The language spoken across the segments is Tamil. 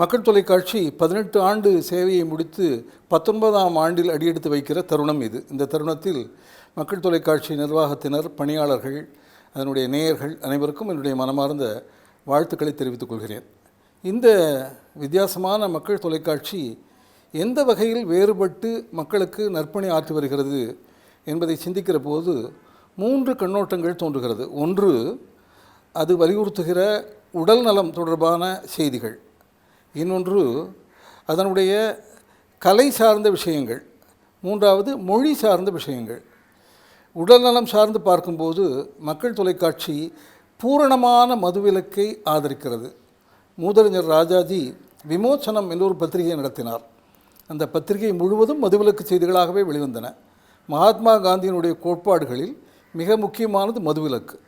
மக்கள் தொலைக்காட்சி 18 ஆண்டு சேவையை முடித்து 19ஆம் ஆண்டில் அடியெடுத்து வைக்கிற தருணம் இது. இந்த தருணத்தில் மக்கள் தொலைக்காட்சி நிர்வாகத்தினர், பணியாளர்கள், அதனுடைய நேயர்கள் அனைவருக்கும் என்னுடைய மனமார்ந்த வாழ்த்துக்களை தெரிவித்துக் கொள்கிறேன். இந்த வித்தியாசமான மக்கள் தொலைக்காட்சி எந்த வகையில் வேறுபட்டு மக்களுக்கு நற்பணி ஆற்றி வருகிறது என்பதை சிந்திக்கிற போது 3 கண்ணோட்டங்கள் தோன்றுகிறது. ஒன்று, அது வலியுறுத்துகிற உடல் நலம் தொடர்பான செய்திகள். இன்னொன்று, அதனுடைய கலை சார்ந்த விஷயங்கள். மூன்றாவது, மொழி சார்ந்த விஷயங்கள். உடல்நலம் சார்ந்து பார்க்கும்போது மக்கள் தொலைக்காட்சி பூரணமான மதுவிலக்கை ஆதரிக்கிறது. மூதறிஞர் ராஜாஜி விமோச்சனம் என்ற ஒரு பத்திரிகை நடத்தினார். அந்த பத்திரிகை முழுவதும் மதுவிலக்கு செய்திகளாகவே வெளிவந்தன. மகாத்மா காந்தியினுடைய கோட்பாடுகளில் மிக முக்கியமானது மதுவிலக்கு.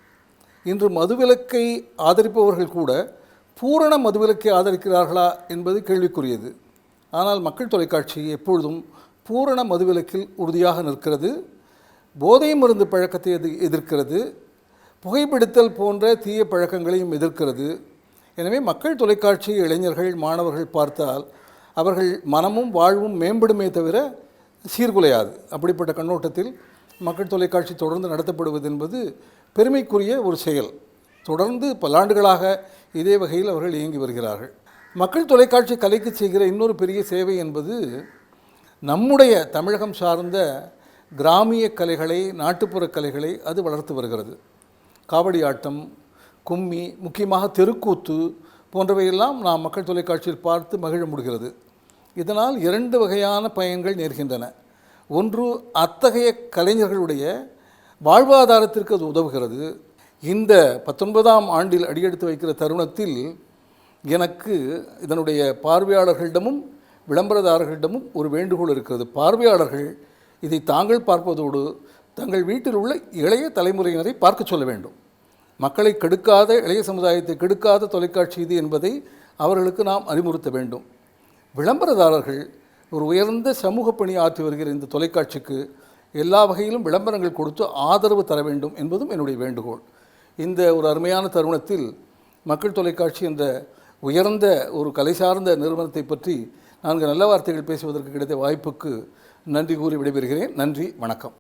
இன்று மதுவிலக்கை ஆதரிப்பவர்கள் கூட பூரண மதுவிலக்கை ஆதரிக்கிறார்களா என்பது கேள்விக்குரியது. ஆனால் மக்கள் தொலைக்காட்சி எப்பொழுதும் பூரண மதுவிலக்கில் உறுதியாக நிற்கிறது. போதை மருந்து பழக்கத்தை எதிர்க்கிறது. புகைப்பிடித்தல் போன்ற தீய பழக்கங்களையும் எதிர்க்கிறது. எனவே மக்கள் தொலைக்காட்சி இளைஞர்கள், மாணவர்கள் பார்த்தால் அவர்கள் மனமும் வாழ்வும் மேம்படுமே தவிர சீர்குலையாது. அப்படிப்பட்ட கண்ணோட்டத்தில் மக்கள் தொலைக்காட்சி தொடர்ந்து நடத்தப்படுவது என்பது பெருமைக்குரிய ஒரு செயல். தொடர்ந்து பல்லாண்டுகளாக இதே வகையில் அவர்கள் இயங்கி வருகிறார்கள். மக்கள் தொலைக்காட்சி கலைக்கு செய்கிற இன்னொரு பெரிய சேவை என்பது நம்முடைய தமிழகம் சார்ந்த கிராமிய கலைகளை, நாட்டுப்புற கலைகளை அது வளர்த்து வருகிறது. காவடி ஆட்டம், கும்மி, முக்கியமாக தெருக்கூத்து போன்றவையெல்லாம் நாம் மக்கள் தொலைக்காட்சியில் பார்த்து மகிழ முடிகிறது. இதனால் 2 வகையான பயன்கள் நேர்கின்றன. ஒன்று, அத்தகைய கலைஞர்களுடைய வாழ்வாதாரத்திற்கு அது உதவுகிறது. இந்த 19ஆம் ஆண்டில் அடியெடுத்து வைக்கிற தருணத்தில் எனக்கு இதனுடைய பார்வையாளர்களிடமும் விளம்பரதாரர்களிடமும் ஒரு வேண்டுகோள் இருக்கிறது. பார்வையாளர்கள் இதை தாங்கள் பார்ப்பதோடு தங்கள் வீட்டில் உள்ள இளைய தலைமுறையினரை பார்க்க சொல்ல வேண்டும். மக்களை கெடுக்காத, இளைய சமுதாயத்தை கெடுக்காத தொலைக்காட்சி இது என்பதை அவர்களுக்கு நாம் அறிவுறுத்த வேண்டும். விளம்பரதாரர்கள் ஒரு உயர்ந்த சமூக பணி ஆற்றி வருகிற இந்த தொலைக்காட்சிக்கு எல்லா வகையிலும் விளம்பரங்கள் கொடுத்து ஆதரவு தர வேண்டும் என்பதும் என்னுடைய வேண்டுகோள். இந்த ஒரு அருமையான தருணத்தில் மக்கள் தொலைக்காட்சி என்ற உயர்ந்த ஒரு கலை சார்ந்த நிறுவனத்தை பற்றி 4 நல்ல வார்த்தைகள் பேசுவதற்கு கிடைத்த வாய்ப்புக்கு நன்றி கூறி விடைபெறுகிறேன். நன்றி, வணக்கம்.